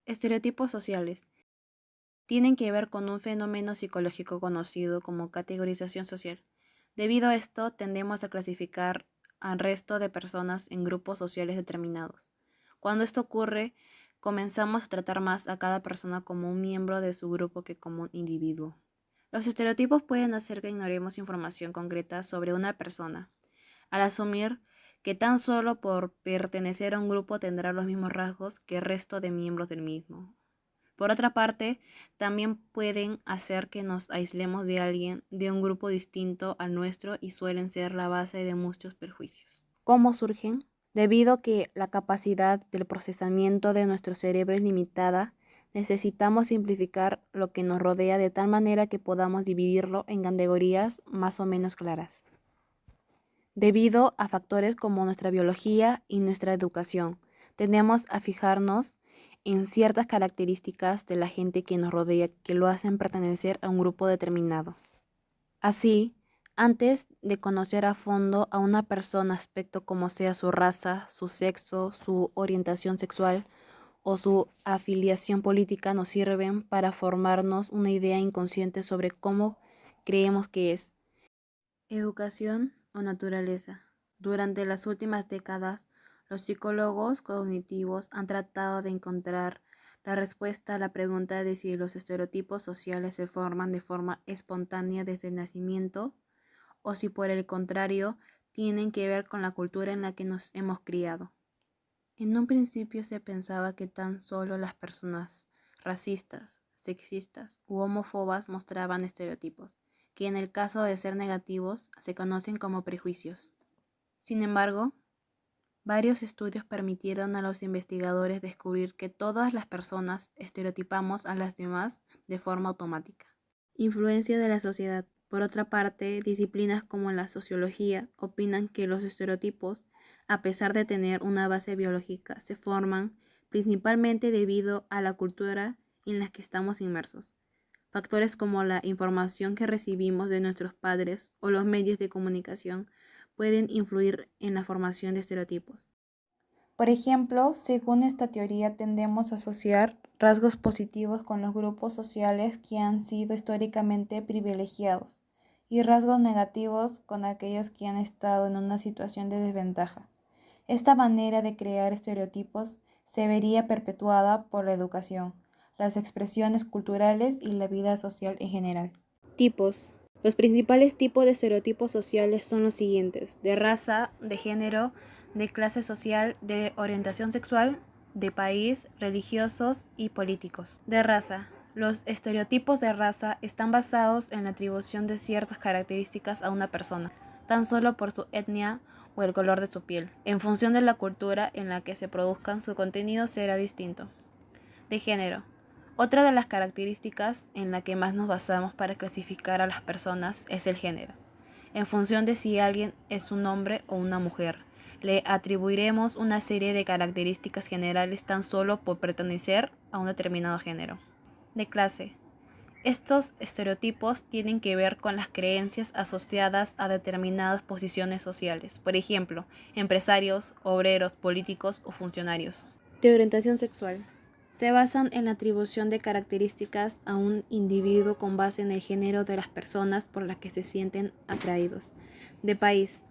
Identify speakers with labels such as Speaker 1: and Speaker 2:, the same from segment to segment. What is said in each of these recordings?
Speaker 1: Estereotipos sociales tienen que ver con un fenómeno psicológico conocido como categorización social. Debido a esto, tendemos a clasificar al resto de personas en grupos sociales determinados. Cuando esto ocurre, comenzamos a tratar más a cada persona como un miembro de su grupo que como un individuo. Los estereotipos pueden hacer que ignoremos información concreta sobre una persona, al asumir que tan solo por pertenecer a un grupo tendrá los mismos rasgos que el resto de miembros del mismo. Por otra parte, también pueden hacer que nos aislemos de alguien de un grupo distinto al nuestro y suelen ser la base de muchos perjuicios. ¿Cómo surgen? Debido a que la capacidad del procesamiento de nuestro cerebro es limitada, necesitamos simplificar lo que nos rodea de tal manera que podamos dividirlo en categorías más o menos claras. Debido a factores como nuestra biología y nuestra educación, tendemos a fijarnos en ciertas características de la gente que nos rodea que lo hacen pertenecer a un grupo determinado. Así, antes de conocer a fondo a una persona aspecto como sea su raza, su sexo, su orientación sexual o su afiliación política nos sirven para formarnos una idea inconsciente sobre cómo creemos que es. Educación o naturaleza. Durante las últimas décadas, los psicólogos cognitivos han tratado de encontrar la respuesta a la pregunta de si los estereotipos sociales se forman de forma espontánea desde el nacimiento o si por el contrario tienen que ver con la cultura en la que nos hemos criado. En un principio se pensaba que tan solo las personas racistas, sexistas u homófobas mostraban estereotipos, que en el caso de ser negativos se conocen como prejuicios. Sin embargo, varios estudios permitieron a los investigadores descubrir que todas las personas estereotipamos a las demás de forma automática. Influencia de la sociedad. Por otra parte, disciplinas como la sociología opinan que los estereotipos, a pesar de tener una base biológica, se forman principalmente debido a la cultura en la que estamos inmersos. Factores como la información que recibimos de nuestros padres o los medios de comunicación pueden influir en la formación de estereotipos. Por ejemplo, según esta teoría, tendemos a asociar rasgos positivos con los grupos sociales que han sido históricamente privilegiados y rasgos negativos con aquellos que han estado en una situación de desventaja. Esta manera de crear estereotipos se vería perpetuada por la educación, las expresiones culturales y la vida social en general. Tipos. Los principales tipos de estereotipos sociales son los siguientes: de raza, de género, de clase social, de orientación sexual, de país, religiosos y políticos. De raza. Los estereotipos de raza están basados en la atribución de ciertas características a una persona, tan solo por su etnia o el color de su piel. En función de la cultura en la que se produzcan, su contenido será distinto. De género. Otra de las características en la que más nos basamos para clasificar a las personas es el género. En función de si alguien es un hombre o una mujer, le atribuiremos una serie de características generales tan solo por pertenecer a un determinado género. De clase. Estos estereotipos tienen que ver con las creencias asociadas a determinadas posiciones sociales, por ejemplo, empresarios, obreros, políticos o funcionarios. De orientación sexual. Se basan en la atribución de características a un individuo con base en el género de las personas por las que se sienten atraídos. De país.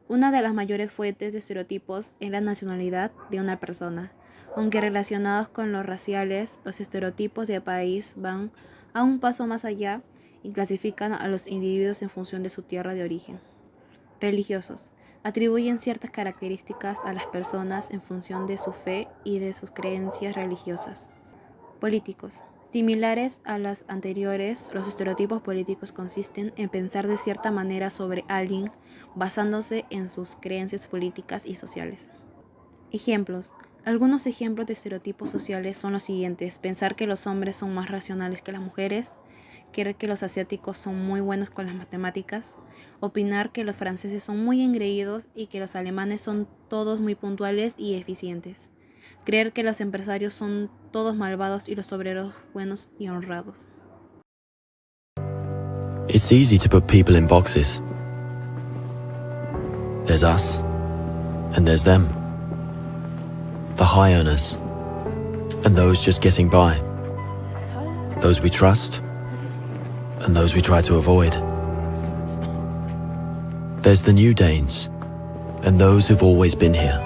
Speaker 1: Una de las mayores fuentes de estereotipos es la nacionalidad de una persona. Aunque relacionados con los raciales, los estereotipos de país van a un paso más allá y clasifican a los individuos en función de su tierra de origen. Religiosos. Atribuyen ciertas características a las personas en función de su fe y de sus creencias religiosas. Políticos. Similares a las anteriores, los estereotipos políticos consisten en pensar de cierta manera sobre alguien basándose en sus creencias políticas y sociales. Ejemplos. Algunos ejemplos de estereotipos sociales son los siguientes: pensar que los hombres son más racionales que las mujeres, creer que los asiáticos son muy buenos con las matemáticas, opinar que los franceses son muy engreídos y que los alemanes son todos muy puntuales y eficientes, creer que los empresarios son todos malvados y los obreros buenos y honrados.
Speaker 2: It's easy to put people in boxes. There's us, and there's them. The high earners, and those just getting by. Those we trust, and those we try to avoid. There's the new Danes, and those who've always been here.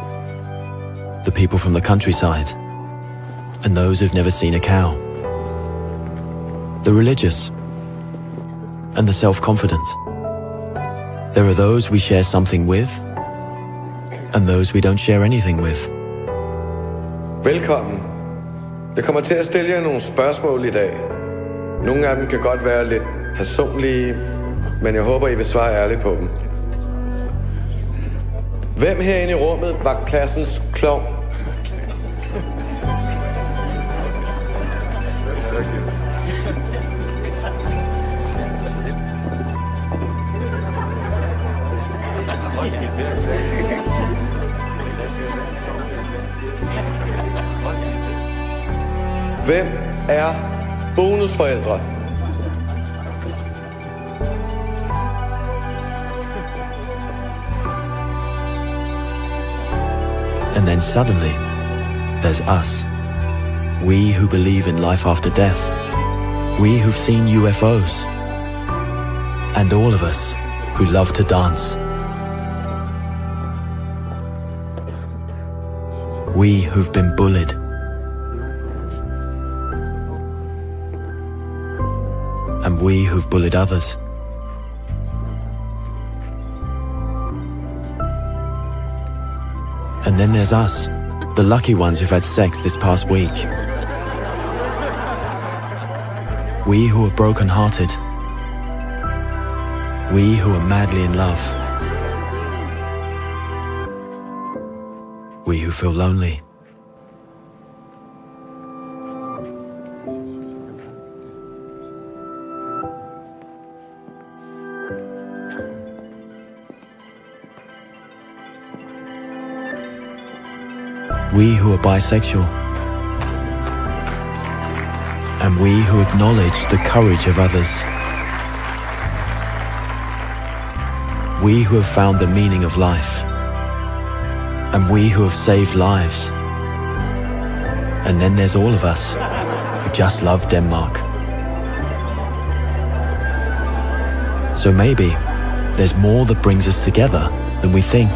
Speaker 2: The people from the countryside, and those who've never seen a cow. The religious, and the self-confident. There are those we share something with, and those we don't share anything with.
Speaker 3: Velkommen. Jeg kommer til at stille jer nogle spørgsmål i dag. Nogle af dem kan godt være lidt personlige, men jeg håber, I vil svare ærligt på dem. Hvem herinde i rummet var klassens klovn? Hvem er bonusforældre?
Speaker 2: And then suddenly, there's us. We who believe in life after death. We who've seen UFOs. And all of us who love to dance. We who've been bullied. And we who've bullied others. And then there's us, the lucky ones who've had sex this past week. We who are broken-hearted. We who are madly in love. We who feel lonely. We who are bisexual. And we who acknowledge the courage of others. We who have found the meaning of life. And we who have saved lives. And then there's all of us who just love Denmark. So maybe there's more that brings us together than we think.